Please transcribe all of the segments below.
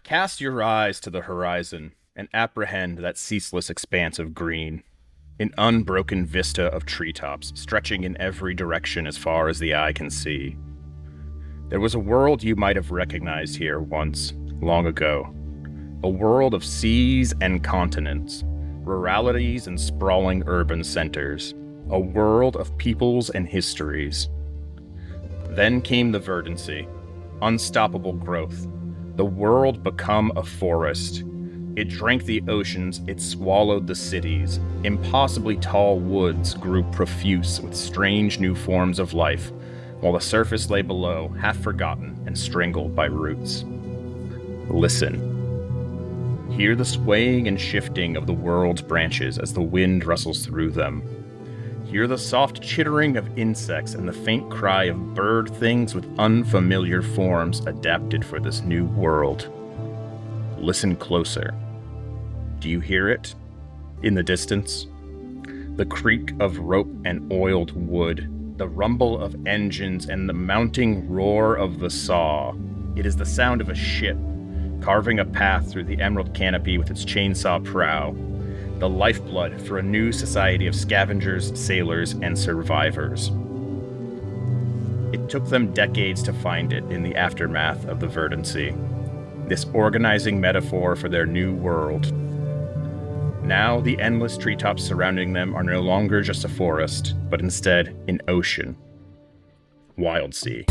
Cast your eyes to the horizon and apprehend that ceaseless expanse of green, an unbroken vista of treetops stretching in every direction as far as the eye can see. There was a world you might have recognized here once, long ago. A world of seas and continents, ruralities and sprawling urban centers. A world of peoples and histories. Then came the verdancy, unstoppable growth. The world become a forest. It drank the oceans, it swallowed the cities. Impossibly tall woods grew profuse with strange new forms of life, while the surface lay below, half forgotten and strangled by roots. Listen. Hear the swaying and shifting of the world's branches as the wind rustles through them. Hear the soft chittering of insects and the faint cry of bird things with unfamiliar forms adapted for this new world. Listen closer. Do you hear it? In the distance? The creak of rope and oiled wood, the rumble of engines and the mounting roar of the saw. It is the sound of a ship, carving a path through the emerald canopy with its chainsaw prow. The lifeblood for a new society of scavengers, sailors, and survivors. It took them decades to find it in the aftermath of the verdancy, this organizing metaphor for their new world. Now the endless treetops surrounding them are no longer just a forest, but instead an ocean. Wildsea.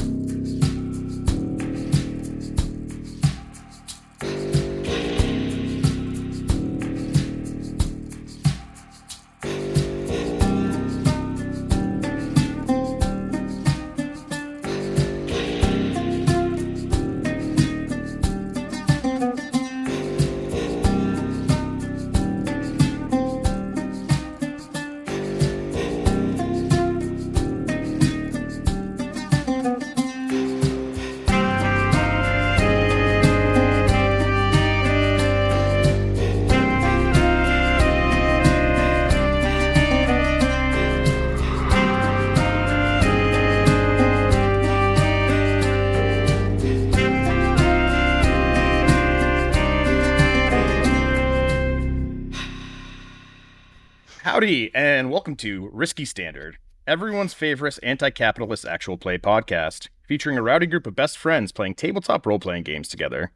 Howdy, and welcome to Risky Standard, everyone's favorite anti-capitalist actual play podcast, featuring a rowdy group of best friends playing tabletop role-playing games together.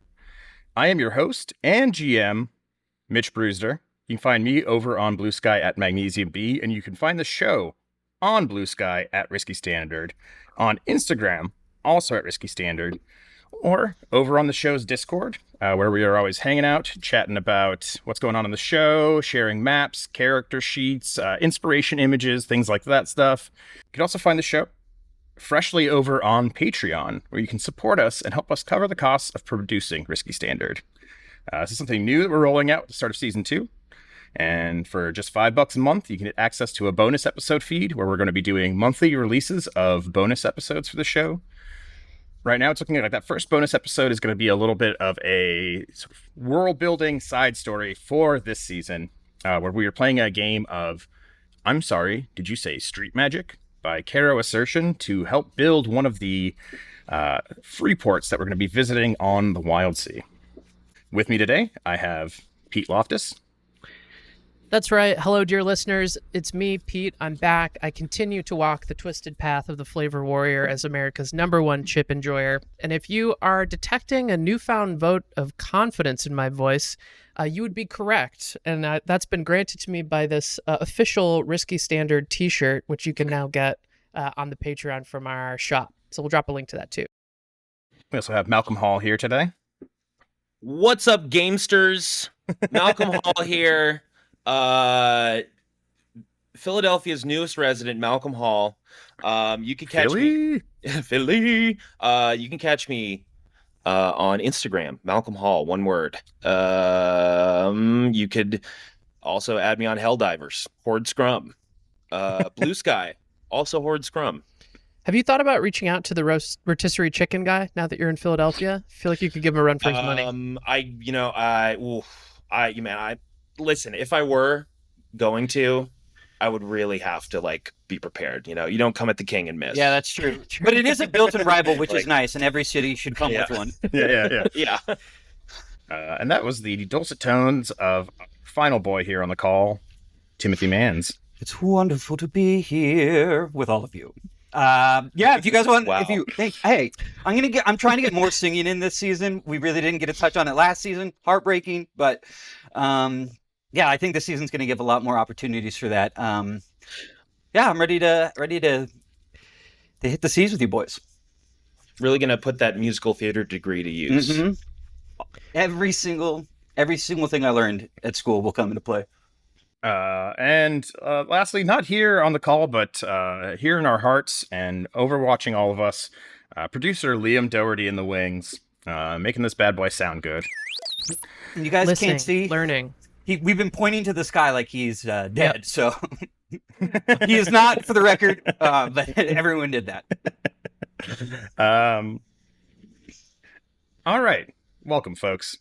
I am your host and GM, Mitch Brewster. You can find me over on Blue Sky at Magnesium B, and you can find the show on Blue Sky at Risky Standard, on Instagram, also at Risky Standard, or over on the show's Discord, where we are always hanging out, chatting about what's going on in the show, sharing maps, character sheets, inspiration images, things like that stuff. You can also find the show freshly over on Patreon, where you can support us and help us cover the costs of producing Risky Standard. This is something new that we're rolling out at the start of Season 2. And for just $5 a month, you can get access to a bonus episode feed, where we're going to be doing monthly releases of bonus episodes for the show. Right now, it's looking like that first bonus episode is going to be a little bit of a sort of world-building side story for this season, where we are playing a game of, I'm sorry, did you say street magic? By Caro Assertion, to help build one of the free ports that we're going to be visiting on the Wildsea. With me today, I have Pete Loftus. That's right. Hello, dear listeners. It's me, Pete. I'm back. I continue to walk the twisted path of the flavor warrior as America's #1 chip enjoyer. And if you are detecting a newfound vote of confidence in my voice, you would be correct. And that's been granted to me by this official Risky Standard t-shirt, which you can now get on the Patreon from our shop. So we'll drop a link to that too. We also have Malcolm Hall here today. What's up, gamesters? Malcolm Hall here. Philadelphia's newest resident, Malcolm Hall. You can catch me Philly. You can catch me on Instagram, Malcolm Hall, one word. You could also add me on Helldivers, Horde Scrum. Blue Sky, also Horde Scrum. Have you thought about reaching out to the rotisserie chicken guy now that you're in Philadelphia? I feel like you could give him a run for his money. Listen, if I were going to, I would really have to be prepared. You don't come at the king and miss. Yeah, that's true. But it is a built-in rival, which is nice, and every city should come with one. Yeah. Yeah. And that was the dulcet tones of our final boy here on the call, Timothy Manns. It's wonderful to be here with all of you. If you guys want, Wow. I'm trying to get more singing in this season. We really didn't get a touch on it last season. Heartbreaking, but I think this season's going to give a lot more opportunities for that. I'm ready to hit the seas with you boys. Really going to put that musical theater degree to use. Mm-hmm. Every single thing I learned at school will come into play. And lastly, not here on the call, but here in our hearts and overwatching all of us, producer Liam Doherty in the wings, making this bad boy sound good. You guys Listening, can't see. learning. We've been pointing to the sky like he's dead, yep. So he is not, for the record, but everyone did that. All right. Welcome, folks.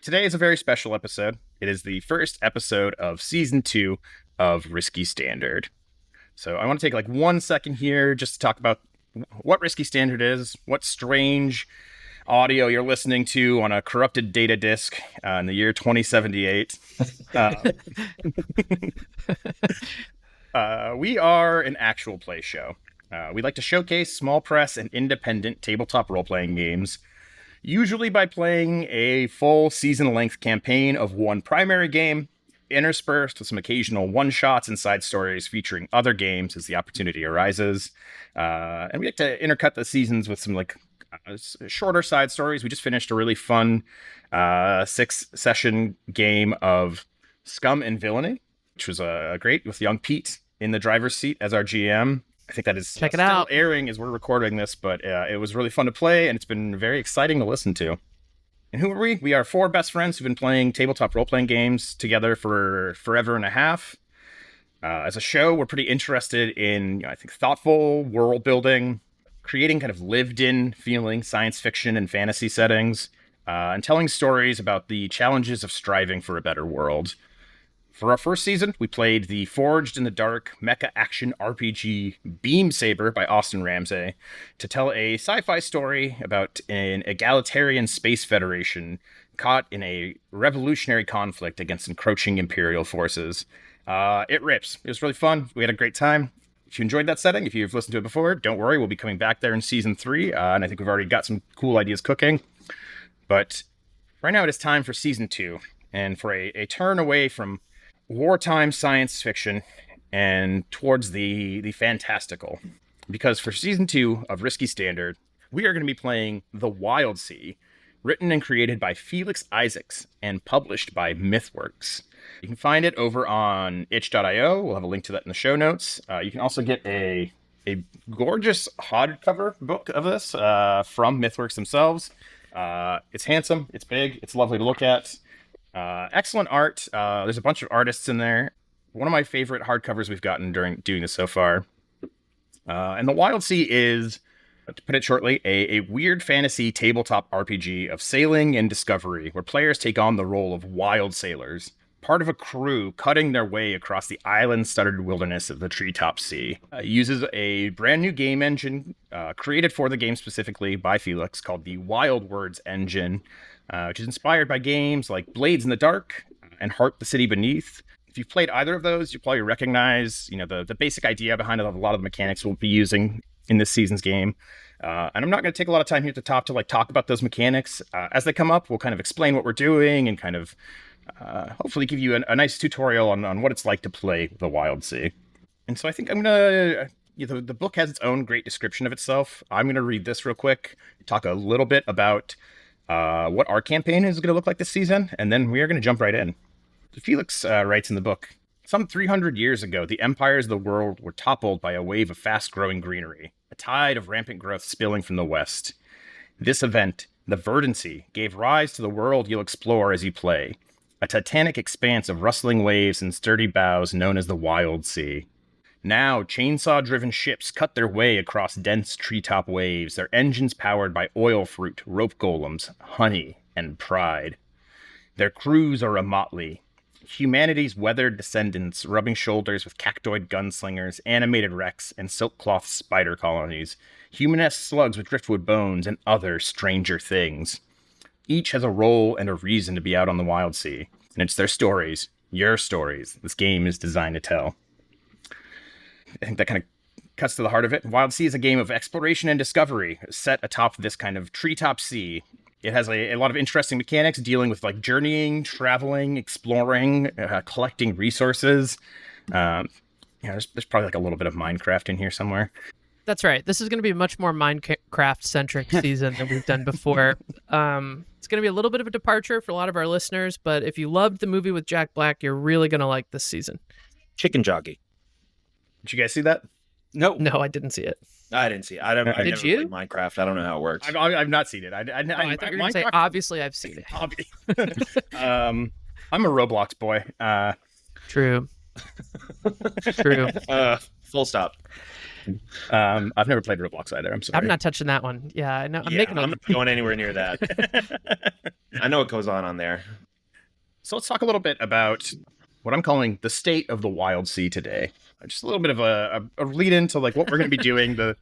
Today is a very special episode. It is the first episode of Season 2 of Risky Standard. So I want to take like 1 second here just to talk about what Risky Standard is, what strange audio you're listening to on a corrupted data disk in the year 2078. We are an actual play show. We like to showcase small press and independent tabletop role-playing games, usually by playing a full season-length campaign of one primary game, interspersed with some occasional one-shots and side stories featuring other games as the opportunity arises. And we like to intercut the seasons with some shorter side stories. We just finished a really fun 6-session game of Scum and Villainy, which was great, with young Pete in the driver's seat as our GM. I think that is Check it still out. airing as we're recording this, but it was really fun to play, and it's been very exciting to listen to. And who are we? We are 4 best friends who've been playing tabletop role-playing games together for forever and a half. As a show, we're pretty interested in, I think, thoughtful world building, creating kind of lived-in feeling science fiction and fantasy settings, and telling stories about the challenges of striving for a better world. For our first season, we played the Forged in the Dark mecha action RPG Beam Saber by Austin Ramsey to tell a sci-fi story about an egalitarian space federation caught in a revolutionary conflict against encroaching imperial forces. It rips. It was really fun. We had a great time. If you enjoyed that setting, if you've listened to it before, don't worry. We'll be coming back there in Season 3, and I think we've already got some cool ideas cooking. But right now it is time for Season 2, and for a turn away from wartime science fiction and towards the fantastical. Because for Season 2 of Risky Standard, we are going to be playing The Wildsea, written and created by Felix Isaacs and published by MythWorks. You can find it over on itch.io. We'll have a link to that in the show notes. You can also get a gorgeous hardcover book of this from MythWorks themselves. It's handsome, it's big, it's lovely to look at. Excellent art. There's a bunch of artists in there. One of my favorite hardcovers we've gotten during doing this so far. And The Wildsea is, to put it shortly, a weird fantasy tabletop RPG of sailing and discovery, where players take on the role of wild sailors, part of a crew cutting their way across the island-studded wilderness of the Treetop Sea. It uses a brand new game engine created for the game specifically by Felix called the Wild Words engine, which is inspired by games like Blades in the Dark and Heart the City Beneath. If you've played either of those, you probably recognize, the basic idea behind a lot of the mechanics we'll be using in this season's game. And I'm not going to take a lot of time here at the top to talk about those mechanics. As they come up, we'll kind of explain what we're doing and kind of hopefully give you a nice tutorial on what it's like to play the Wildsea. And so I think I'm going to... the book has its own great description of itself. I'm going to read this real quick, talk a little bit about what our campaign is going to look like this season, and then we are going to jump right in. Felix writes in the book, some 300 years ago, the empires of the world were toppled by a wave of fast-growing greenery, a tide of rampant growth spilling from the west. This event, the verdancy, gave rise to the world you'll explore as you play, a titanic expanse of rustling waves and sturdy boughs known as the Wildsea. Now, chainsaw-driven ships cut their way across dense treetop waves, their engines powered by oil fruit, rope golems, honey, and pride. Their crews are a motley. Humanity's weathered descendants rubbing shoulders with cactoid gunslingers, animated wrecks, and silk-cloth spider colonies, humanist slugs with driftwood bones, and other stranger things. Each has a role and a reason to be out on the Wildsea, and it's their stories, your stories, this game is designed to tell. I think that kind of cuts to the heart of it. Wildsea is a game of exploration and discovery set atop this kind of treetop sea. It has a lot of interesting mechanics dealing with like journeying, traveling, exploring, collecting resources. There's probably like a little bit of Minecraft in here somewhere. That's right. This is going to be a much more Minecraft-centric season than we've done before. It's going to be a little bit of a departure for a lot of our listeners, but if you loved the movie with Jack Black, you're really going to like this season. Chicken jockey. Did you guys see that? No, I didn't see it. I didn't see it. I never played Minecraft. I don't know how it works. I've not seen it. I thought you were going to say, obviously, I've seen it. I'm a Roblox boy. True. Full stop. I've never played Roblox either. I'm sorry. I'm not touching that one. Yeah, I know. I'm not going anywhere near that. I know what goes on there. So let's talk a little bit about what I'm calling the state of the Wildsea today. Just a little bit of a lead into like what we're going to be doing, the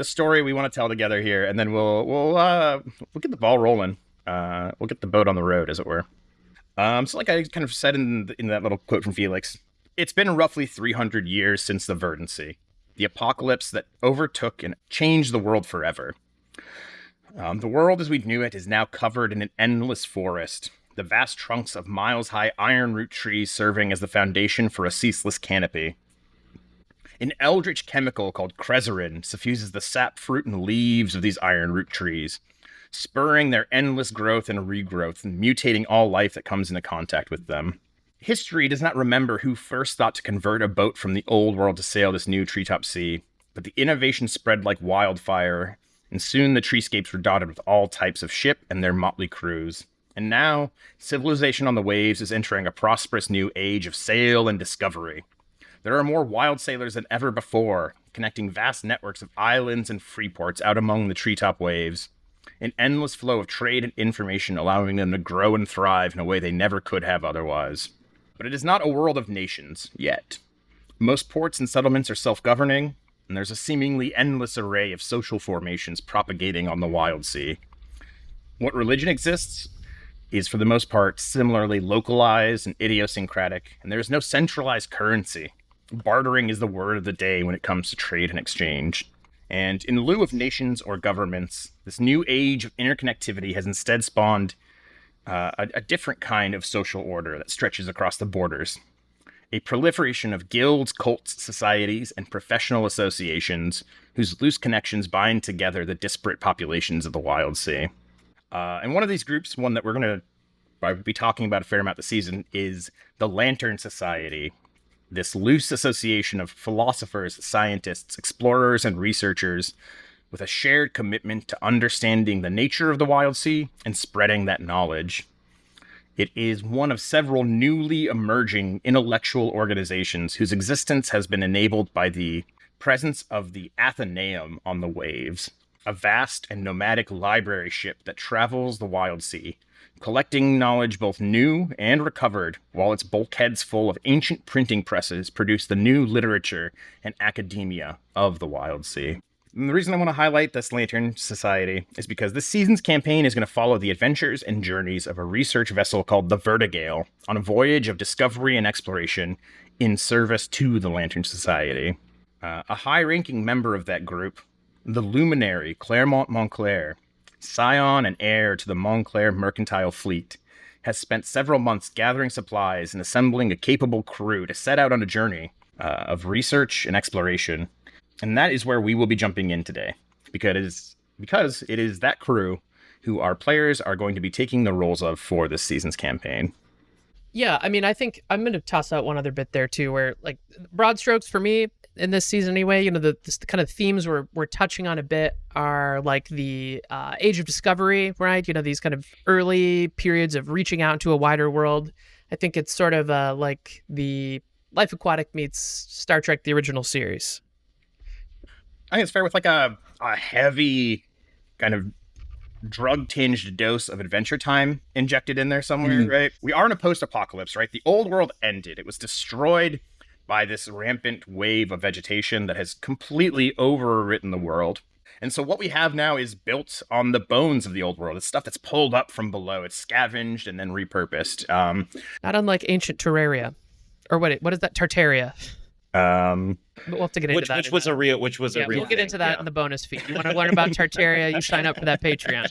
story we want to tell together here, and then we'll get the ball rolling. We'll get the boat on the road, as it were. So like I kind of said in that little quote from Felix, it's been roughly 300 years since the Verdant, the apocalypse that overtook and changed the world forever. The world as we knew it is now covered in an endless forest, the vast trunks of miles-high iron-root trees serving as the foundation for a ceaseless canopy. An eldritch chemical called creserin suffuses the sap, fruit, and leaves of these iron-root trees, spurring their endless growth and regrowth and mutating all life that comes into contact with them. History does not remember who first thought to convert a boat from the old world to sail this new treetop sea, but the innovation spread like wildfire, and soon the treescapes were dotted with all types of ship and their motley crews. And now, civilization on the waves is entering a prosperous new age of sail and discovery. There are more wild sailors than ever before, connecting vast networks of islands and freeports out among the treetop waves. An endless flow of trade and information allowing them to grow and thrive in a way they never could have otherwise. But it is not a world of nations, yet. Most ports and settlements are self-governing, and there's a seemingly endless array of social formations propagating on the Wildsea. What religion exists is, for the most part, similarly localized and idiosyncratic, and there is no centralized currency. Bartering is the word of the day when it comes to trade and exchange. And in lieu of nations or governments, this new age of interconnectivity has instead spawned a different kind of social order that stretches across the borders. A proliferation of guilds, cults, societies, and professional associations whose loose connections bind together the disparate populations of the Wildsea. And one of these groups, one that we're going to be talking about a fair amount this season, is the Lantern Society. This loose association of philosophers, scientists, explorers, and researchers with a shared commitment to understanding the nature of the Wildsea and spreading that knowledge. It is one of several newly emerging intellectual organizations whose existence has been enabled by the presence of the Athenaeum on the waves, a vast and nomadic library ship that travels the Wildsea, collecting knowledge both new and recovered, while its bulkheads full of ancient printing presses produce the new literature and academia of the Wildsea. And the reason I want to highlight this Lantern Society is because this season's campaign is going to follow the adventures and journeys of a research vessel called the Verdigale on a voyage of discovery and exploration in service to the Lantern Society. A high-ranking member of that group, the luminary Claremont Montclair, scion and heir to the Montclair mercantile fleet, has spent several months gathering supplies and assembling a capable crew to set out on a journey of research and exploration. And that is where we will be jumping in today, because it is that crew who our players are going to be taking the roles of for this season's campaign. Yeah, I mean, I think I'm going to toss out one other bit there too, where like broad strokes for me in this season anyway, the kind of themes we're touching on a bit are like the age of discovery, right? These kind of early periods of reaching out into a wider world. I think it's sort of like the Life Aquatic meets Star Trek, the original series. I think it's fair with like a heavy kind of drug-tinged dose of Adventure Time injected in there somewhere, right? We are in a post-apocalypse, right? The old world ended. It was destroyed by this rampant wave of vegetation that has completely overwritten the world. And so what we have now is built on the bones of the old world. It's stuff that's pulled up from below. It's scavenged and then repurposed. Not unlike ancient Terraria. Or what is that? Tartaria. But we'll have to get into that. Which was a real We'll get into that in the bonus feed. You want to learn about Tartaria, you sign up for that Patreon.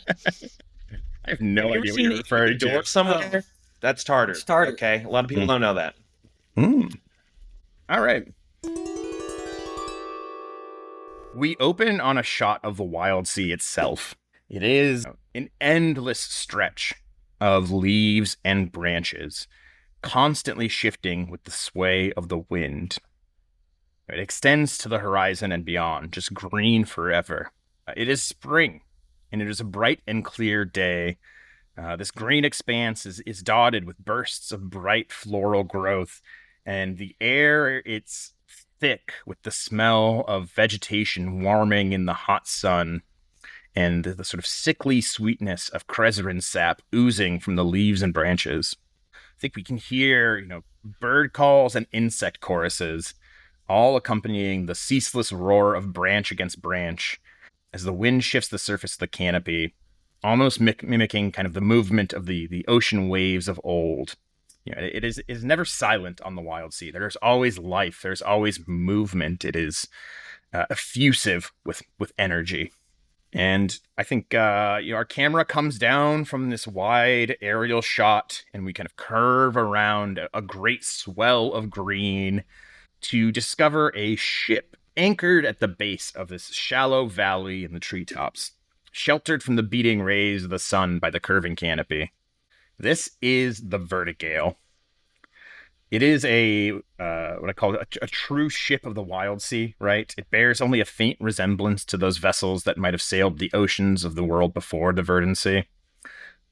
I have no idea what you're referring to. Door somewhere? That's Tartar. It's Tartar. Okay, a lot of people don't know that. All right. We open on a shot of the Wildsea itself. It is an endless stretch of leaves and branches, constantly shifting with the sway of the wind. It extends to the horizon and beyond, just green forever. It is spring, and it is a bright and clear day. This green expanse is dotted with bursts of bright floral growth, and the air, it's thick with the smell of vegetation warming in the hot sun, and the sort of sickly sweetness of creserin sap oozing from the leaves and branches. I think we can hear, bird calls and insect choruses, all accompanying the ceaseless roar of branch against branch as the wind shifts the surface of the canopy, almost mimicking kind of the movement of the ocean waves of old. It is never silent on the Wildsea. There's always life. There's always movement. It is effusive with energy. And I think our camera comes down from this wide aerial shot, and we kind of curve around a great swell of green to discover a ship anchored at the base of this shallow valley in the treetops, sheltered from the beating rays of the sun by the curving canopy. This is the Verdigale. It is what I call a true ship of the Wildsea, right? It bears only a faint resemblance to those vessels that might have sailed the oceans of the world before the Verdant Sea.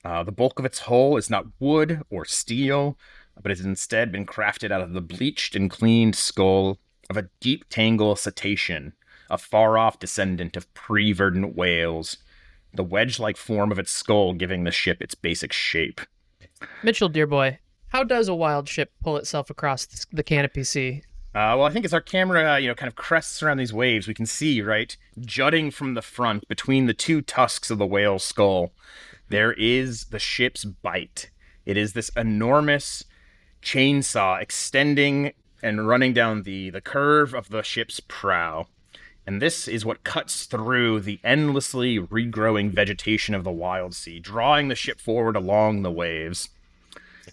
The bulk of its hull is not wood or steel, but has instead been crafted out of the bleached and cleaned skull of a deep tangle cetacean, a far-off descendant of pre-verdant whales, the wedge-like form of its skull giving the ship its basic shape. Mitchell, dear boy, how does a wild ship pull itself across the canopy sea? Well, I think as our camera, kind of crests around these waves, we can see, right, jutting from the front between the two tusks of the whale's skull, there is the ship's bite. It is this enormous chainsaw extending and running down the curve of the ship's prow. And this is what cuts through the endlessly regrowing vegetation of the Wildsea, drawing the ship forward along the waves.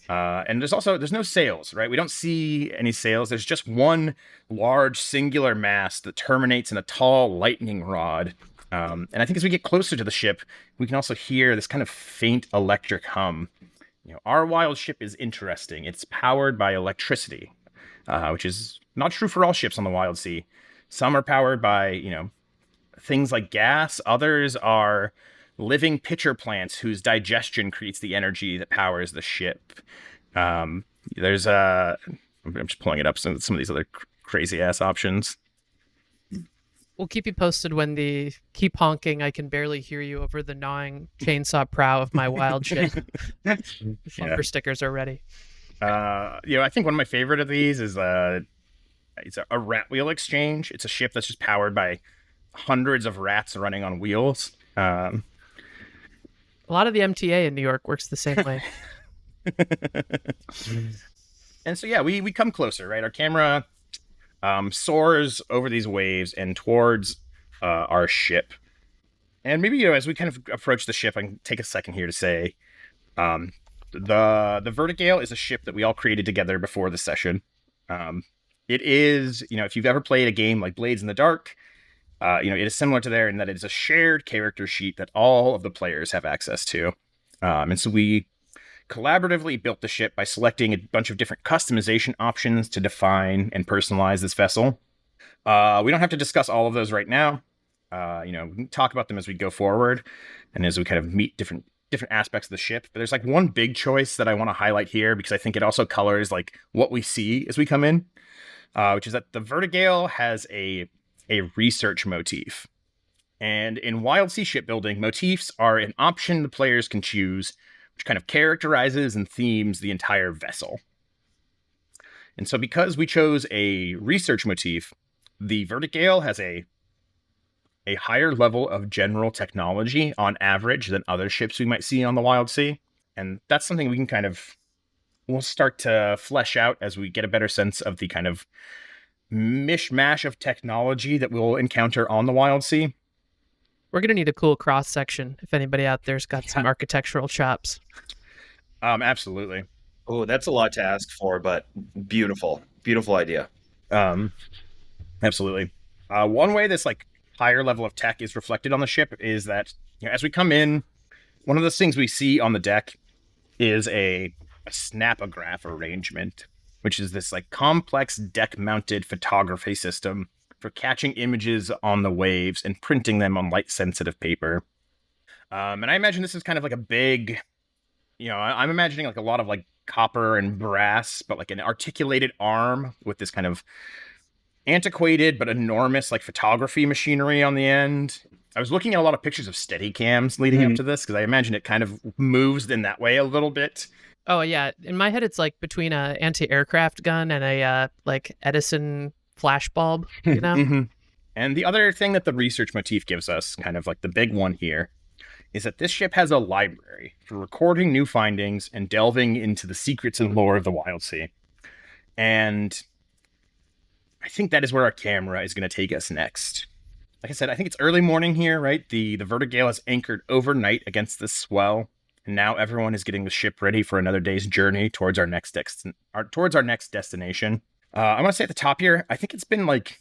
And there's no sails, right? We don't see any sails. There's just one large singular mast that terminates in a tall lightning rod. And I think as we get closer to the ship, we can also hear this kind of faint electric hum. Our wild ship is interesting. It's powered by electricity, which is not true for all ships on the Wildsea. Some are powered by, things like gas. Others are living pitcher plants whose digestion creates the energy that powers the ship. I'm just pulling it up, some of these other crazy-ass options. We'll keep you posted when the keep honking, I can barely hear you over the gnawing chainsaw prow of my wild ship. Bumper stickers are ready. I think one of my favorite of these is it's a rat wheel exchange. It's a ship that's just powered by hundreds of rats running on wheels. A lot of the MTA in New York works the same way. And so, we come closer, right? Our camera soars over these waves and towards our ship. And maybe, as we kind of approach the ship, I can take a second here to say the Verdigale is a ship that we all created together before the session. It is, if you've ever played a game like Blades in the Dark, it is similar to there in that it is a shared character sheet that all of the players have access to. And so we collaboratively built the ship by selecting a bunch of different customization options to define and personalize this vessel. We don't have to discuss all of those right now. We can talk about them as we go forward and as we kind of meet different aspects of the ship. But there's one big choice that I want to highlight here because I think it also colors what we see as we come in, which is that the Verdigale has a research motif. And in Wildsea shipbuilding, motifs are an option the players can choose, which kind of characterizes and themes the entire vessel. And so because we chose a research motif, the Verdigale has a a higher level of general technology on average than other ships we might see on the Wildsea. And that's something we can we'll start to flesh out as we get a better sense of the kind of mishmash of technology that we'll encounter on the Wildsea. We're going to need a cool cross section if anybody out there's got some architectural chops. Absolutely. Oh, that's a lot to ask for, but beautiful idea. Absolutely. One way this like higher level of tech is reflected on the ship is that, you know, as we come in, one of the things we see on the deck is a snapograph arrangement, which is this like complex deck-mounted photography system for catching images on the waves and printing them on light-sensitive paper. And I imagine this is kind of like a big, you know, I'm imagining like a lot of like copper and brass, but like an articulated arm with this kind of antiquated but enormous like photography machinery on the end. I was looking at a lot of pictures of Steadicams leading up to this because I imagine it kind of moves in that way a little bit. Oh yeah, in my head it's like between a anti-aircraft gun and a like Edison flash bulb, you know. And the other thing that the research motif gives us, kind of like the big one here, is that this ship has a library for recording new findings and delving into the secrets and lore of the Wildsea. And I think that is where our camera is going to take us next. Like I said, I think it's early morning here, right? The Verdigale is anchored overnight against this swell, and now everyone is getting the ship ready for another day's journey towards our next destination. I want to say at the top here, I think it's been like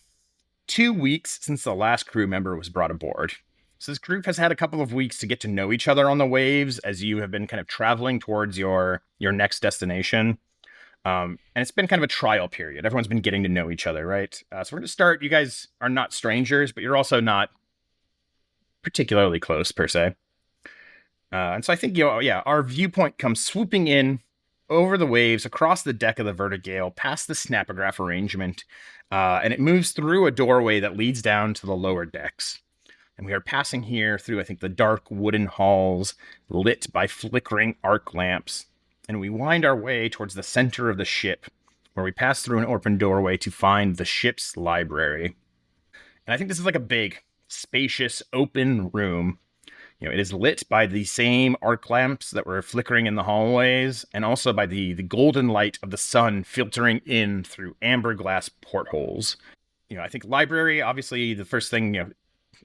2 weeks since the last crew member was brought aboard. So this group has had a couple of weeks to get to know each other on the waves as you have been kind of traveling towards your next destination. And it's been kind of a trial period. Everyone's been getting to know each other, right? So we're going to start. You guys are not strangers, but you're also not particularly close, per se. And so I think, our viewpoint comes swooping in over the waves, across the deck of the Verdigale, past the snapograph arrangement, and it moves through a doorway that leads down to the lower decks. And we are passing here through, I think, the dark wooden halls, lit by flickering arc lamps. And we wind our way towards the center of the ship, where we pass through an open doorway to find the ship's library. And I think this is like a big, spacious, open room. You know, it is lit by the same arc lamps that were flickering in the hallways, and also by the golden light of the sun filtering in through amber glass portholes. You know, I think library, obviously, the first thing, it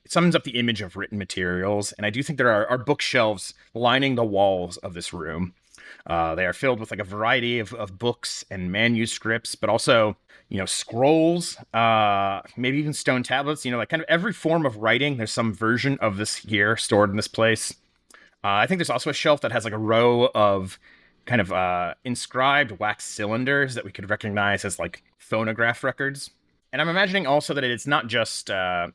sums up the image of written materials, and I do think there are bookshelves lining the walls of this room. They are filled with like a variety of books and manuscripts, but also, scrolls, maybe even stone tablets, like kind of every form of writing. There's some version of this here stored in this place. I think there's also a shelf that has like a row of kind of inscribed wax cylinders that we could recognize as like phonograph records. And I'm imagining also that it's not just, the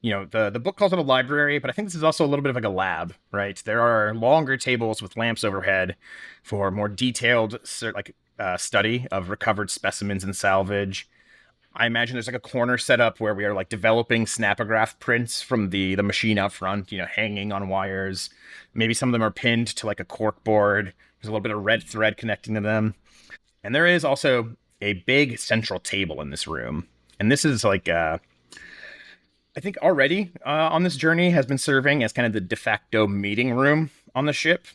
book calls it a library, but I think this is also a little bit of like a lab, right? There are longer tables with lamps overhead for more detailed study of recovered specimens and salvage. I imagine there's like a corner set up where we are like developing snapograph prints from the machine out front, hanging on wires. Maybe some of them are pinned to like a cork board. There's a little bit of red thread connecting to them. And there is also a big central table in this room. And this is like, I think already on this journey has been serving as kind of the de facto meeting room on the ship.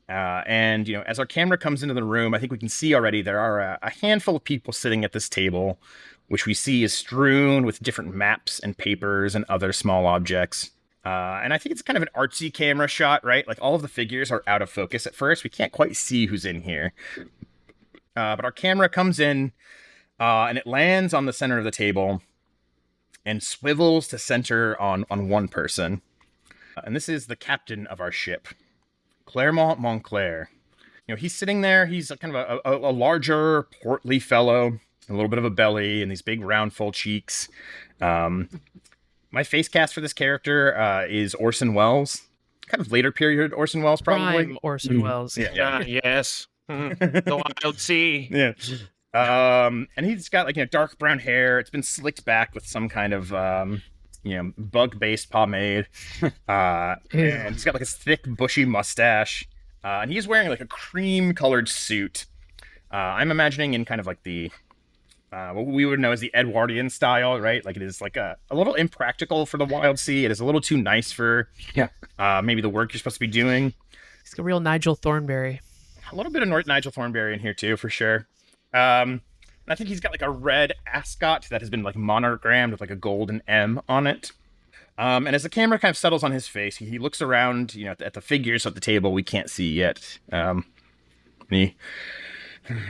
And as our camera comes into the room, I think we can see already there are a handful of people sitting at this table, which we see is strewn with different maps and papers and other small objects. And I think it's kind of an artsy camera shot, right? Like all of the figures are out of focus at first. We can't quite see who's in here. But our camera comes in and it lands on the center of the table and swivels to center on one person. And this is the captain of our ship, Clermont Montclair. He's sitting there. He's kind of a larger, portly fellow, a little bit of a belly, and these big, round, full cheeks. My face cast for this character is Orson Welles. Kind of later period Orson Welles, probably. Prime Orson Welles. Yeah. Yes. The Wildsea. Yeah. And he's got like dark brown hair. It's been slicked back with some kind of bug-based pomade. And he's got like a thick, bushy mustache. And he's wearing like a cream-colored suit. I'm imagining in kind of like the what we would know as the Edwardian style, right? Like it is like a little impractical for the Wildsea. It is a little too nice for maybe the work you're supposed to be doing. He's a real Nigel Thornberry. A little bit of Nigel Thornberry in here too, for sure. I think he's got like a red ascot that has been like monogrammed with like a golden M on it. And as the camera kind of settles on his face, he looks around, at the figures at the table we can't see yet. He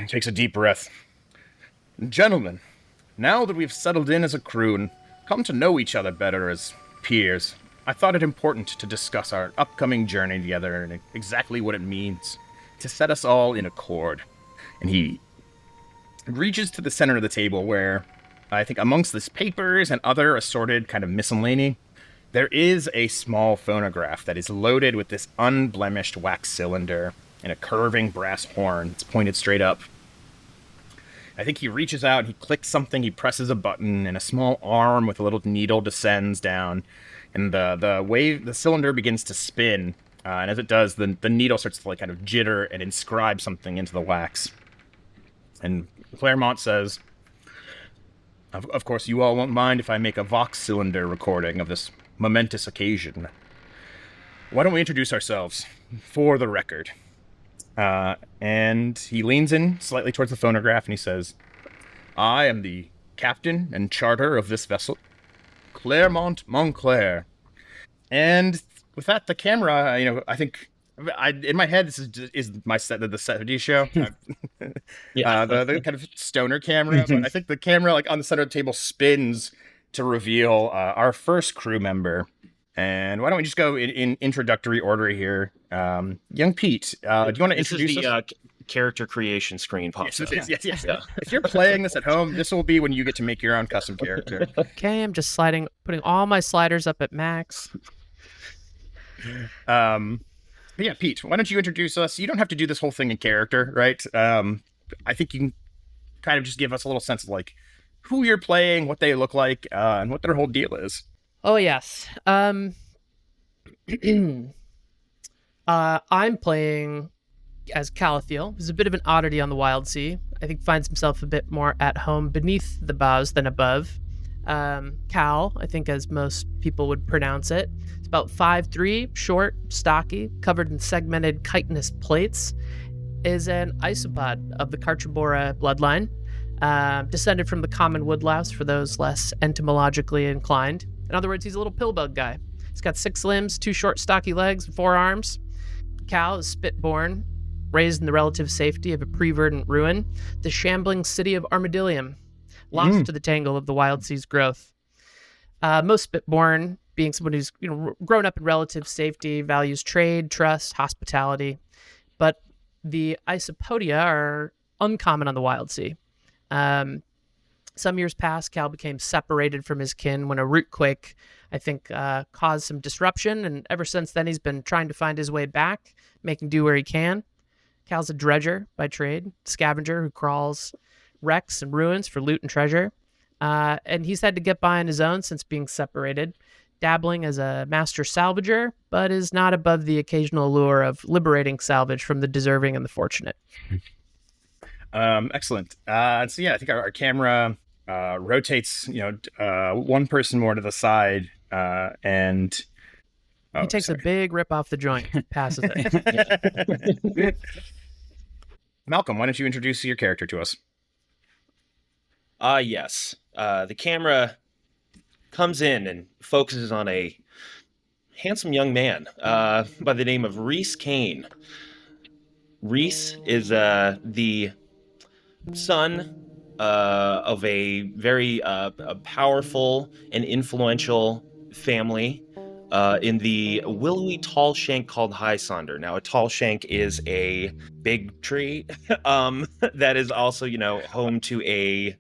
takes a deep breath. Gentlemen, now that we've settled in as a crew and come to know each other better as peers, I thought it important to discuss our upcoming journey together and exactly what it means to set us all in accord. And he reaches to the center of the table where, I think amongst this papers and other assorted kind of miscellany, there is a small phonograph that is loaded with this unblemished wax cylinder and a curving brass horn that's pointed straight up. I think he reaches out, he clicks something, he presses a button, and a small arm with a little needle descends down, and the cylinder begins to spin. And as it does, the needle starts to like kind of jitter and inscribe something into the wax. And Claremont says, of course, you all won't mind if I make a Vox cylinder recording of this momentous occasion. Why don't we introduce ourselves for the record? And he leans in slightly towards the phonograph and he says, I am the captain and charter of this vessel, Claremont Montclair. And with that, the camera, I think, in my head, this is my set of the 70s show. The kind of stoner camera. But I think the camera, like on the center of the table, spins to reveal our first crew member. And why don't we just go in introductory order here? Young Pete, do you want to introduce us? Character creation screen pops up. Yes. Yeah. If you're playing this at home, this will be when you get to make your own custom character. Okay, I'm just putting all my sliders up at max. But yeah, Pete, why don't you introduce us? You don't have to do this whole thing in character, right? I think you can kind of just give us a little sense of like who you're playing, what they look like, and what their whole deal is. Oh, yes. I'm playing as Calithiel, who's a bit of an oddity on the Wildsea. I think finds himself a bit more at home beneath the bows than above. Cal, I think as most people would pronounce it. It's about 5'3", short, stocky, covered in segmented chitinous plates, is an isopod of the Carchibora bloodline, descended from the common woodlouse for those less entomologically inclined. In other words, he's a little pillbug guy. He's got 6 limbs, 2 short, stocky legs, and 4 arms. Cal is spit-born, raised in the relative safety of a pre-verdant ruin, the shambling city of Armadillium, lost to the tangle of the Wildsea's growth. Most spit-born, being someone who's grown up in relative safety, values trade, trust, hospitality. But the Isopodia are uncommon on the Wildsea. Some years past, Cal became separated from his kin when a root quake, I think, caused some disruption, and ever since then he's been trying to find his way back, making do where he can. Cal's a dredger by trade, scavenger who crawls wrecks and ruins for loot and treasure, and he's had to get by on his own since being separated, dabbling as a master salvager, but is not above the occasional allure of liberating salvage from the deserving and the fortunate. Excellent. So yeah, I think our camera rotates, one person more to the side, and he takes a big rip off the joint, passes it. Malcolm, why don't you introduce your character to us? Yes. The camera comes in and focuses on a handsome young man by the name of Reese Kane. Reese is the son of a very powerful and influential family in the willowy tall shank called High Sonder. Now, a tall shank is a big tree that is also, home to a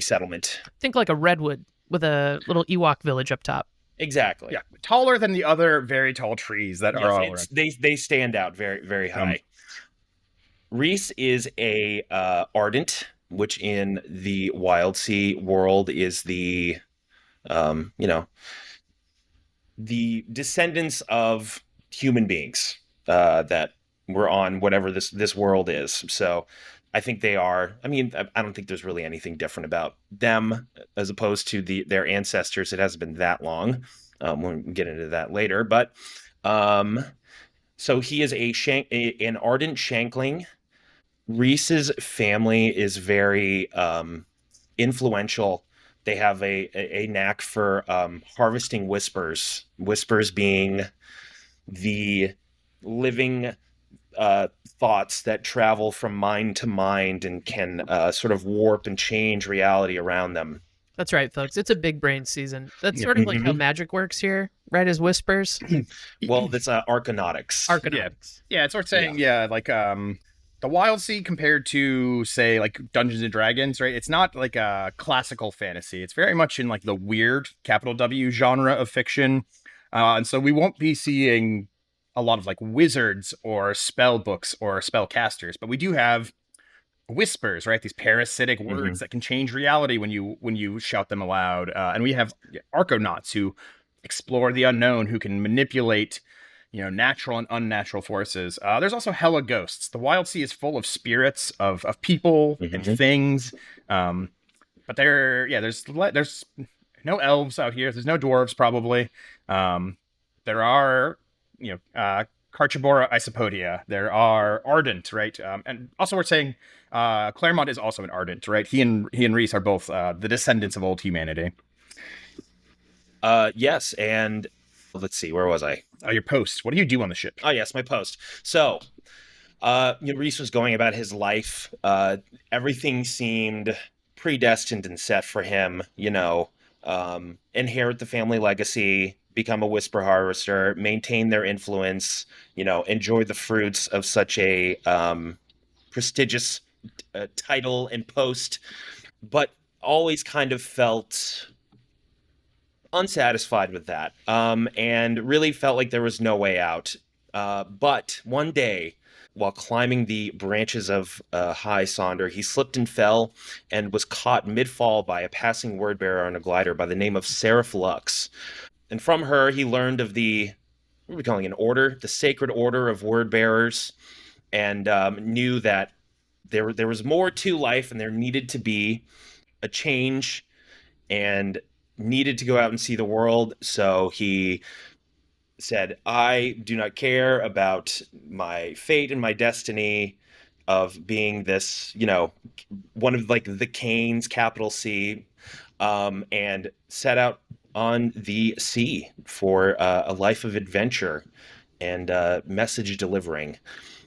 settlement. Think like a redwood with a little Ewok village up top. Exactly. Yeah, taller than the other very tall trees that are all around. They stand out very, very high. Reese is a ardent, which in the Wildsea world is the the descendants of human beings that were on whatever this world is. So I think they are. I mean, I don't think there's really anything different about them as opposed to their ancestors. It hasn't been that long. We'll get into that later. But so he is an ardent shankling. Reese's family is very influential. They have a knack for harvesting whispers. Whispers being the living thoughts that travel from mind to mind and can sort of warp and change reality around them. That's right, folks. It's a big brain season. That's sort of like how magic works here, right? As whispers. Well, that's arcanautics. Arcanautics. Yeah, it's sort of saying, like the Wildsea compared to, say, like Dungeons and Dragons, right? It's not like a classical fantasy. It's very much in like the weird, capital W genre of fiction. And so we won't be seeing a lot of like wizards or spell books or spellcasters, but we do have whispers, right? These parasitic words that can change reality when you shout them aloud. And we have arconauts who explore the unknown, who can manipulate, natural and unnatural forces. There's also hella ghosts. The Wildsea is full of spirits of people and things. But there's no elves out here. There's no dwarves probably. There are, Carchibora Isopodia. There are Ardent, right? And also we're saying Claremont is also an Ardent, right? He and Reese are both the descendants of old humanity. Yes, and let's see, where was I? Your post. What do you do on the ship? Oh, yes, my post. So, Reese was going about his life. Everything seemed predestined and set for him, inherit the family legacy, become a whisper harvester, maintain their influence, enjoy the fruits of such a prestigious title and post, but always kind of felt unsatisfied with that, and really felt like there was no way out. But one day, while climbing the branches of High Sonder, he slipped and fell and was caught mid-fall by a passing word bearer on a glider by the name of Seraph Lux. And from her, he learned of what are we calling an order? The sacred order of word bearers, and knew that there was more to life, and there needed to be a change, and needed to go out and see the world. So he said, I do not care about my fate and my destiny of being this, one of like the Canes, capital C, and set out on the sea for a life of adventure and message delivering.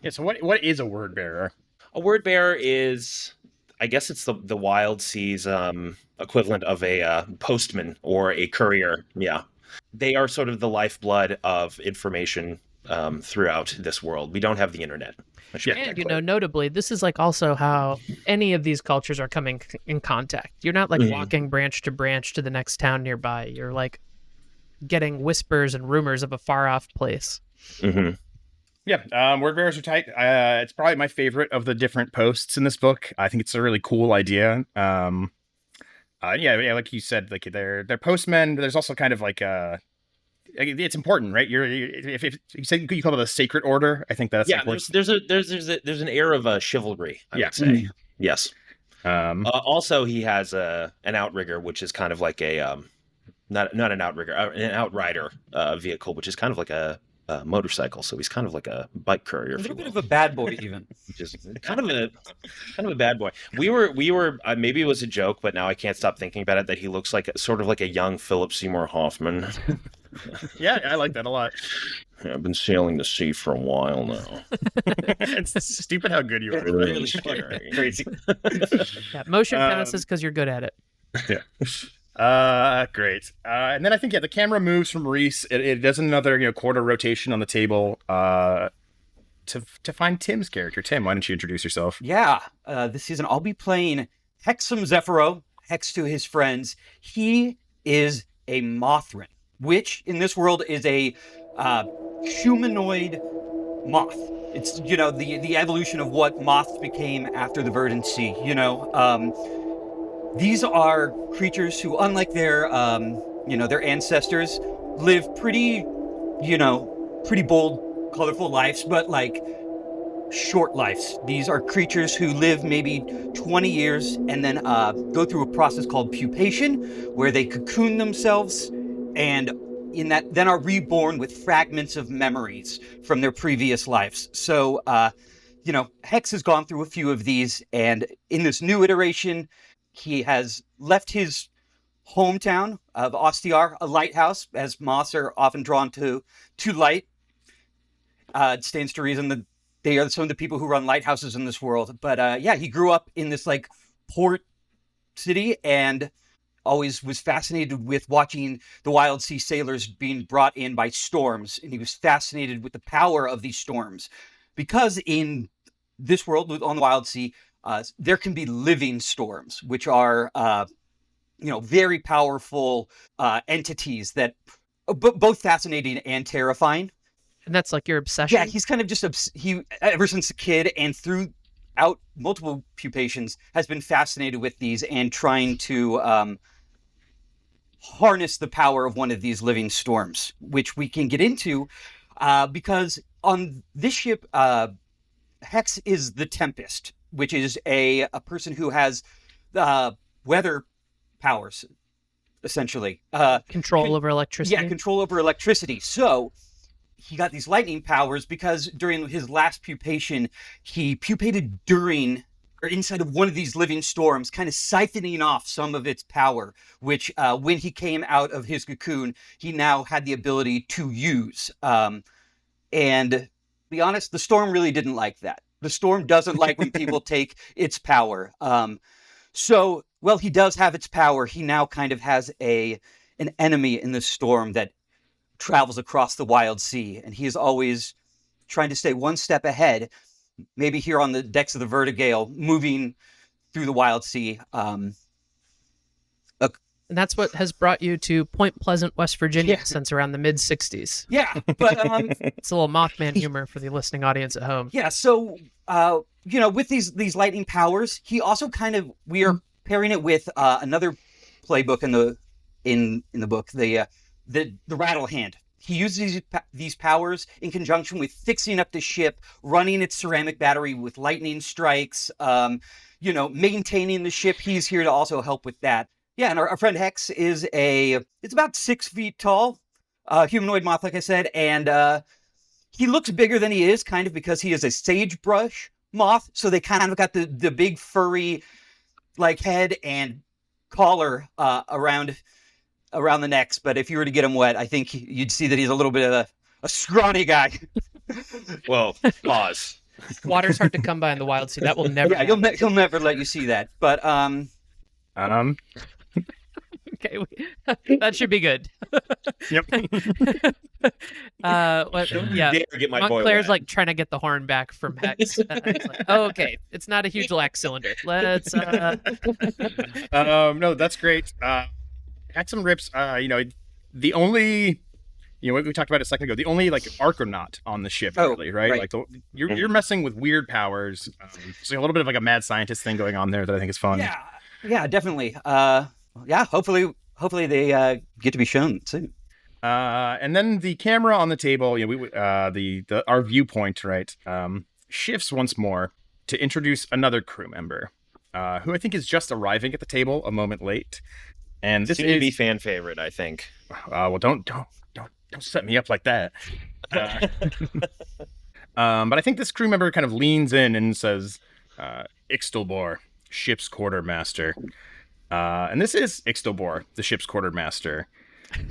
Yeah, so what is a word bearer? A word bearer is, I guess it's the Wildsea's equivalent of a postman or a courier. Yeah. They are sort of the lifeblood of information throughout this world. We don't have the internet. And, notably, this is like also how any of these cultures are coming in contact. You're not like walking branch to branch to the next town nearby. You're like getting whispers and rumors of a far off place. Yeah, word bearers are tight. It's probably my favorite of the different posts in this book. I think it's a really cool idea. Yeah, like you said, like they're postmen. But there's also kind of like it's important, right? If you say you call it a sacred order, I think that's there's an air of chivalry. I would say yes. Also, he has an outrigger, which is kind of like a not an outrigger, an outrider vehicle, which is kind of like a motorcycle. So he's kind of like a bike courier. A little bit of a bad boy, even. Just kind of a bad boy. We were maybe it was a joke, but now I can't stop thinking about it. That he looks like sort of like a young Philip Seymour Hoffman. Yeah, I like that a lot. I've been sailing the sea for a while now. It's stupid how good you are. Really crazy. Yeah, motion passes because you're good at it. Yeah. Great. And then I think the camera moves from Reese. It does another quarter rotation on the table to find Tim's character. Tim, why don't you introduce yourself? Yeah. This season I'll be playing Hexam Zephyro, Hex to his friends. He is a Mothran, which in this world is a humanoid moth. It's the evolution of what moths became after the Verdant Sea. These are creatures who, unlike their ancestors, live pretty bold, colorful lives, but like short lives. These are creatures who live maybe 20 years and then go through a process called pupation, where they cocoon themselves and in that then are reborn with fragments of memories from their previous lives. So, Hex has gone through a few of these, and in this new iteration, he has left his hometown of Ostiar, a lighthouse, as moths are often drawn to light. It stands to reason that they are some of the people who run lighthouses in this world. But he grew up in this like port city and always was fascinated with watching the Wildsea sailors being brought in by storms. And he was fascinated with the power of these storms because in this world on the Wildsea, there can be living storms, which are, very powerful entities that both fascinating and terrifying. And that's like your obsession? Yeah, he's kind of just, ever since a kid and throughout multiple pupations, has been fascinated with these and trying to harness the power of one of these living storms, which we can get into because on this ship, Hex is the Tempest, which is a person who has weather powers, essentially. Control over electricity? Yeah, control over electricity. So he got these lightning powers because during his last pupation, he pupated during or inside of one of these living storms, kind of siphoning off some of its power, which when he came out of his cocoon, he now had the ability to use. And to be honest, the storm really didn't like that. The storm doesn't like when people take its power. So, well, he does have its power. He now kind of has an enemy in the storm that travels across the Wildsea, and he is always trying to stay one step ahead, maybe here on the decks of the Verdigale, moving through the Wildsea. And that's what has brought you to Point Pleasant, West Virginia since around the mid-'60s. Yeah, but it's a little Mothman humor for the listening audience at home. Yeah, so with these lightning powers, he also we are pairing it with another playbook in the book, the Rattle Hand. He uses these powers in conjunction with fixing up the ship, running its ceramic battery with lightning strikes, maintaining the ship. He's here to also help with that. Yeah, and our friend Hex is it's about 6 feet tall, humanoid moth, like I said, and he looks bigger than he is, kind of because he is a sagebrush moth, so they kind of got the big furry like head and collar around the necks. But if you were to get him wet, I think you'd see that he's a little bit of a scrawny guy. Well, pause. Water's hard to come by in the Wildsea. That will never. Yeah, he'll never let you see that. But Okay, that should be good. Yep. Get my boy Montclair's wet. like trying to get the horn back from Hex. He's like, okay, it's not a huge lax cylinder. Let's. No, that's great. Had some rips. The only, what we talked about a second ago, the only like Argonaut on the ship, really, right? Right. Like you're messing with weird powers. So a little bit of like a mad scientist thing going on there that I think is fun. Yeah, definitely. Hopefully they get to be shown soon. And then the camera on the table, our viewpoint, right, shifts once more to introduce another crew member, who I think is just arriving at the table a moment late. And this Soon to be fan favorite, I think. Well, don't set me up like that. But I think this crew member kind of leans in and says, Ixtalbor, ship's quartermaster. And this is Ixtalbor, the ship's quartermaster.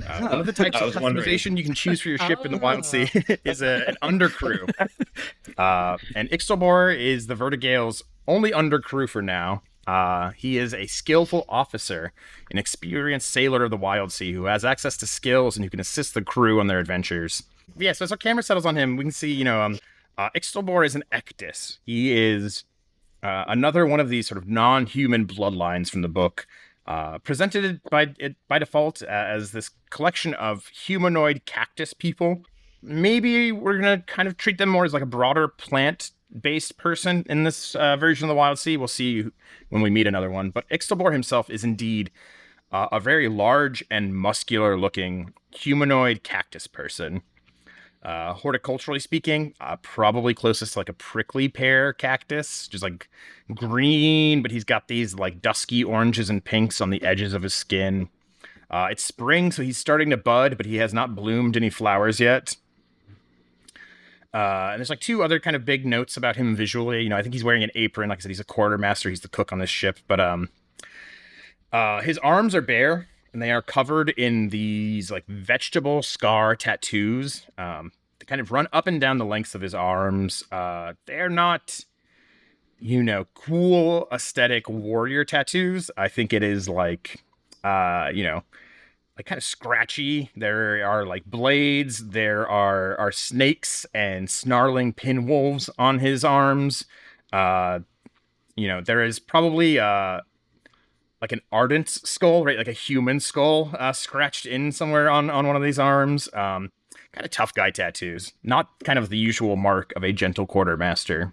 One of the types of customization you can choose for your ship in the Wildsea is an undercrew. And Ixtalbor is the Verdigale's only undercrew for now. He is a skillful officer, an experienced sailor of the Wildsea who has access to skills and who can assist the crew on their adventures. Yeah, so as our camera settles on him, we can see, Ixtalbor is an Ectus. He is another one of these sort of non-human bloodlines from the book, presented by default as this collection of humanoid cactus people. Maybe we're going to kind of treat them more as like a broader plant-based person in this version of the Wildsea. We'll see when we meet another one. But Ixtalbor himself is indeed a very large and muscular-looking humanoid cactus person. Horticulturally speaking, probably closest to like a prickly pear cactus, just like green, but he's got these like dusky oranges and pinks on the edges of his skin. It's spring, so he's starting to bud, but he has not bloomed any flowers yet. And there's like two other kind of big notes about him visually. You know, I think he's wearing an apron. Like I said, he's a quartermaster. He's the cook on this ship. But his arms are bare, and they are covered in these like vegetable scar tattoos. They kind of run up and down the lengths of his arms. They're not, you know, cool aesthetic warrior tattoos. I think it is like, you know, like kind of scratchy. There are like blades. There are snakes and snarling pinwolves on his arms. You know, there is probably like an ardent skull, right? Like a human skull scratched in somewhere on one of these arms. Kind of tough guy tattoos. Not kind of the usual mark of a gentle quartermaster.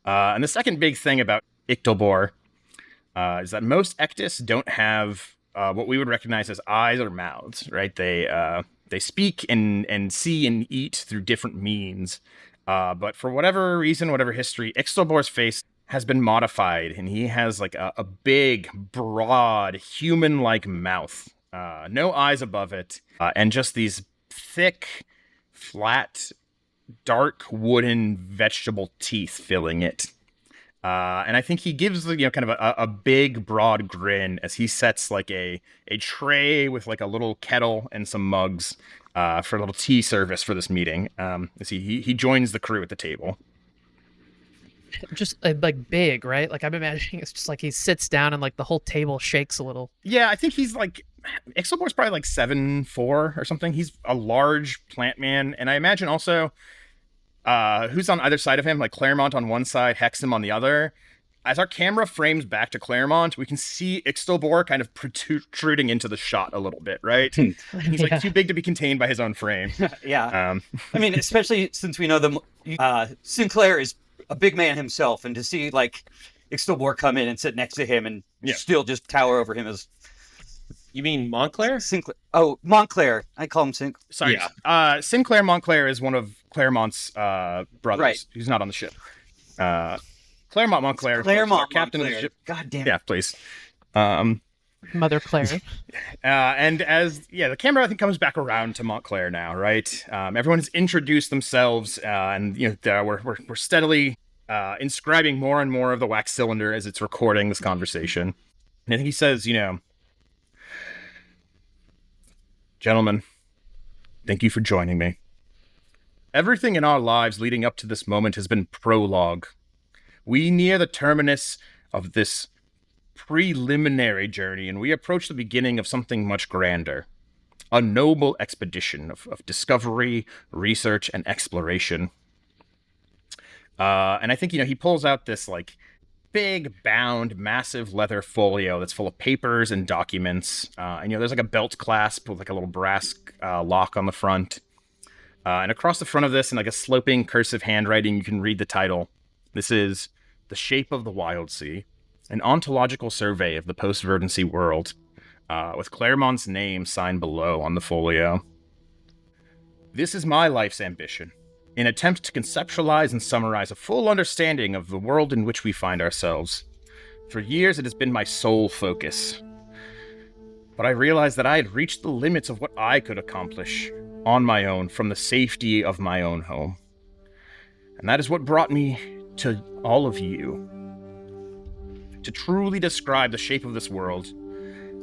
And the second big thing about Ictobor is that most Ectus don't have what we would recognize as eyes or mouths, right? They speak and see and eat through different means. But for whatever reason, whatever history, Ictobor's face has been modified, and he has like a big, broad, human-like mouth. No eyes above it, and just these thick, flat, dark, wooden vegetable teeth filling it. And I think he gives, you know, kind of a big, broad grin as he sets like a tray with like a little kettle and some mugs for a little tea service for this meeting. As he joins the crew at the table. Just like big, right? Like I'm imagining it's just like he sits down and like the whole table shakes a little. Yeah, I think he's like, Ixelbor's probably like 7'4" or something. He's a large plant man, and I imagine also who's on either side of him, like Claremont on one side, Hexam on the other. As our camera frames back to Claremont, we can see Ixtobor kind of protruding into the shot a little bit, right? He's like too big to be contained by his own frame. Yeah. I mean, especially since we know Sinclair is a big man himself, and to see like Ixtobor come in and sit next to him and still just tower over him is... You mean Montclair? Sinclair. Oh, Montclair. I call him Sinclair. Sorry. Yeah. Sinclair Montclair is one of Claremont's brothers. Right. Who's not on the ship. Claremont Montclair. Claremont captain Montclair. of the ship. God damn it. Yeah, please. Mother Claire. And as, the camera, I think, comes back around to Montclair now, right? Everyone has introduced themselves, and, you know, we're steadily inscribing more and more of the wax cylinder as it's recording this conversation. And I think he says, you know, gentlemen, thank you for joining me. Everything in our lives leading up to this moment has been prologue. We near the terminus of this preliminary journey, and we approach the beginning of something much grander. A noble expedition of discovery, research, and exploration. And I think, you know, he pulls out this, like, big, bound, massive leather folio that's full of papers and documents. And, you know, there's, like, a belt clasp with, like, a little brass lock on the front. And across the front of this, in, like, a sloping cursive handwriting, you can read the title. This is The Shape of the Wildsea, an ontological survey of the post-verdancy world, with Claremont's name signed below on the folio. This is my life's ambition, an attempt to conceptualize and summarize a full understanding of the world in which we find ourselves. For years, it has been my sole focus. But I realized that I had reached the limits of what I could accomplish on my own from the safety of my own home. And that is what brought me to all of you. To truly describe the shape of this world,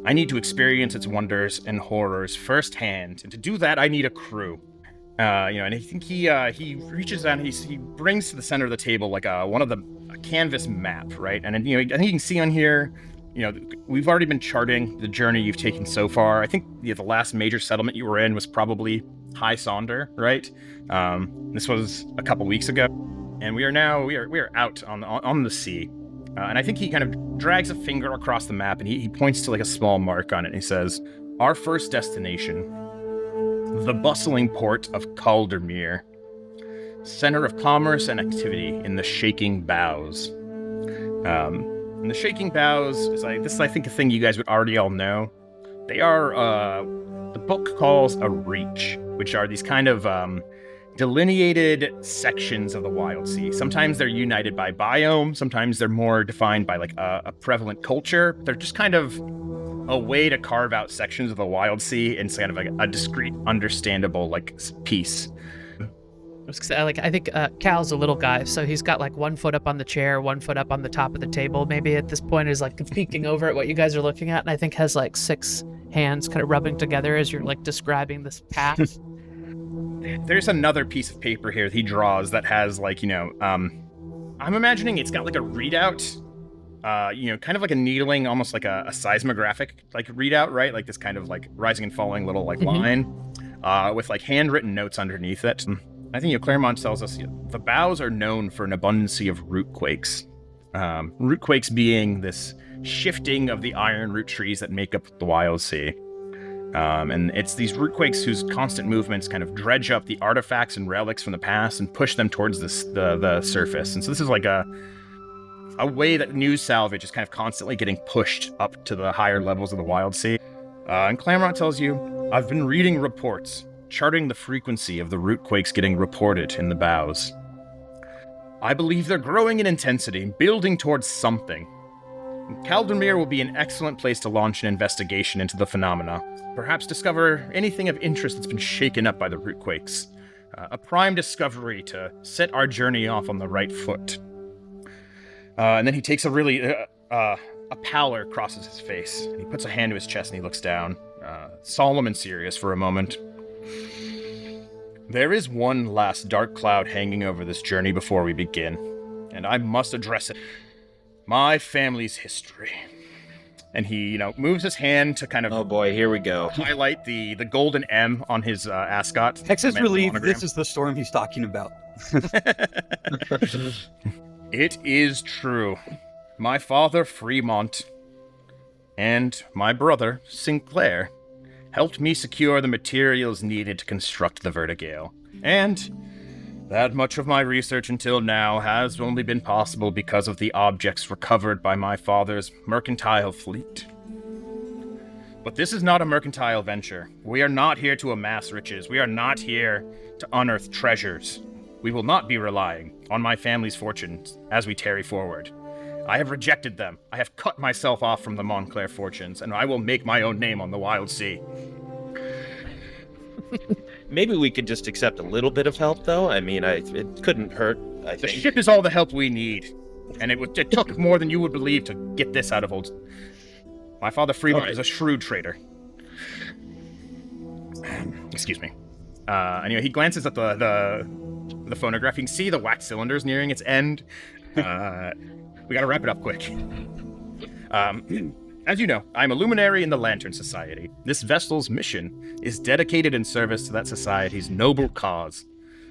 I need to experience its wonders and horrors firsthand, and to do that, I need a crew. You know, and I think he reaches out and he brings to the center of the table like a canvas map, right? And you know, I think you can see on here, you know, we've already been charting the journey you've taken so far. I think the last major settlement you were in was probably High Sonder, right? This was a couple weeks ago, and we are out on the sea. And I think he kind of drags a finger across the map, and he points to like a small mark on it, and he says, "Our first destination, the bustling port of Caldermere, center of commerce and activity in the Shaking Bows." And the Shaking Bows is like, this is, I think, a thing you guys would already all know. They are, the book calls a reach which are these kind of delineated sections of the Wildsea. Sometimes they're united by biome, sometimes they're more defined by like a prevalent culture. They're just kind of a way to carve out sections of the Wildsea in kind of like a discrete, understandable like piece. I think Cal's a little guy, so he's got like 1 foot up on the chair, 1 foot up on the top of the table. Maybe at this point is like peeking over at what you guys are looking at, and I think has like 6 hands kind of rubbing together as you're like describing this path. There's another piece of paper here that he draws that has like, I'm imagining it's got like a readout, kind of like a needling, almost like a seismographic like readout, right? Like this kind of like rising and falling little like line with like handwritten notes underneath it. I think Claremont tells us the boughs are known for an abundance of root quakes. Root quakes being this shifting of the iron root trees that make up the Wildsea. And it's these root quakes whose constant movements kind of dredge up the artifacts and relics from the past and push them towards the surface. And so this is like a way that news salvage is kind of constantly getting pushed up to the higher levels of the Wildsea. And Claremont tells you, I've been reading reports charting the frequency of the root quakes getting reported in the boughs. I believe they're growing in intensity, building towards something. Caldermere will be an excellent place to launch an investigation into the phenomena, perhaps discover anything of interest that's been shaken up by the root quakes. A prime discovery to set our journey off on the right foot. And then he takes a pallor crosses his face. He puts a hand to his chest and he looks down, solemn and serious for a moment. There is one last dark cloud hanging over this journey before we begin, and I must address it. My family's history. And he, moves his hand to kind of... Oh boy, here we go. Highlight the golden M on his ascot. Hex is relieved this is the storm he's talking about. It is true. My father, Fremont, and my brother, Sinclair, helped me secure the materials needed to construct the Verdigale. And that much of my research until now has only been possible because of the objects recovered by my father's mercantile fleet. But this is not a mercantile venture. We are not here to amass riches. We are not here to unearth treasures. We will not be relying on my family's fortunes as we tarry forward. I have rejected them. I have cut myself off from the Montclair fortunes, and I will make my own name on the Wildsea. Maybe we could just accept a little bit of help, though. I mean, it couldn't hurt, I think. The ship is all the help we need, and it took more than you would believe to get this out of old... My father Fremont is a shrewd trader. Excuse me. Anyway, he glances at the phonograph. You can see the wax cylinders nearing its end. We gotta wrap it up quick. As you know, I'm a luminary in the Lantern Society. This vessel's mission is dedicated in service to that society's noble cause,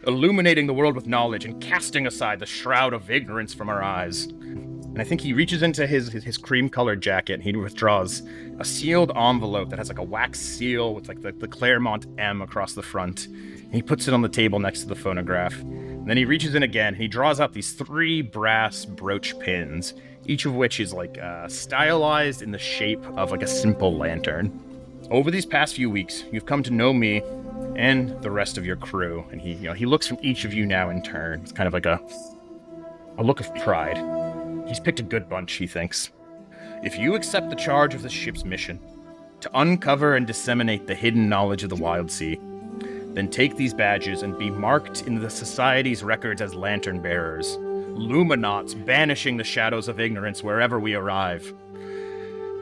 illuminating the world with knowledge and casting aside the shroud of ignorance from our eyes. And I think he reaches into his cream-colored jacket and he withdraws a sealed envelope that has like a wax seal with like the Claremont M across the front. And he puts it on the table next to the phonograph. And then he reaches in again and he draws out these 3 brass brooch pins, each of which is like stylized in the shape of like a simple lantern. Over these past few weeks, you've come to know me and the rest of your crew. And he looks from each of you now in turn. It's kind of like a look of pride. He's picked a good bunch, he thinks. If you accept the charge of the ship's mission, to uncover and disseminate the hidden knowledge of the Wildsea, then take these badges and be marked in the Society's records as lantern bearers, luminauts banishing the shadows of ignorance wherever we arrive.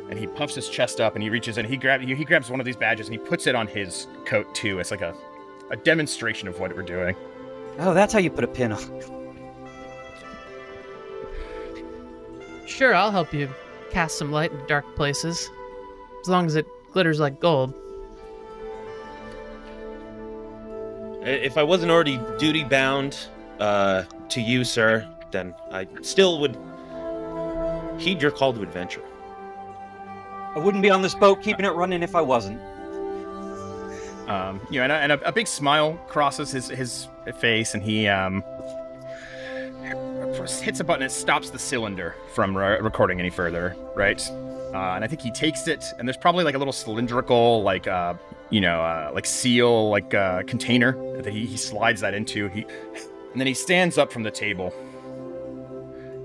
And he puffs his chest up and he reaches in, he grabs one of these badges and he puts it on his coat too. It's like a demonstration of what we're doing. Oh, that's how you put a pin on. Sure, I'll help you cast some light in dark places, as long as it glitters like gold. If I wasn't already duty-bound to you, sir, then I still would heed your call to adventure. I wouldn't be on this boat keeping it running if I wasn't. And a big smile crosses his face, and he hits a button and stops the cylinder from recording any further, right? And I think he takes it, and there's probably like a little cylindrical, like like seal, like container that he slides that into. And then he stands up from the table.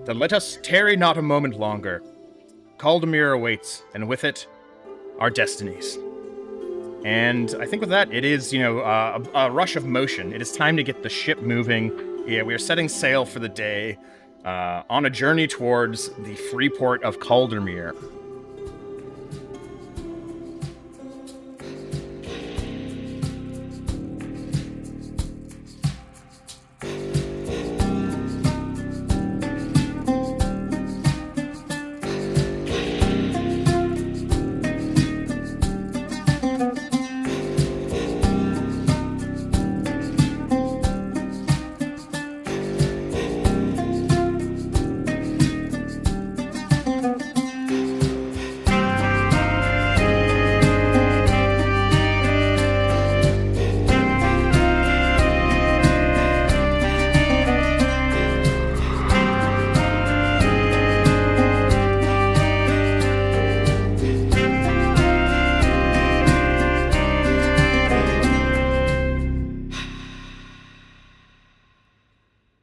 Then let us tarry not a moment longer. Caldemir awaits, and with it, our destinies. And I think with that, it is, a rush of motion. It is time to get the ship moving. Yeah, we are setting sail for the day on a journey towards the free port of Caldemir.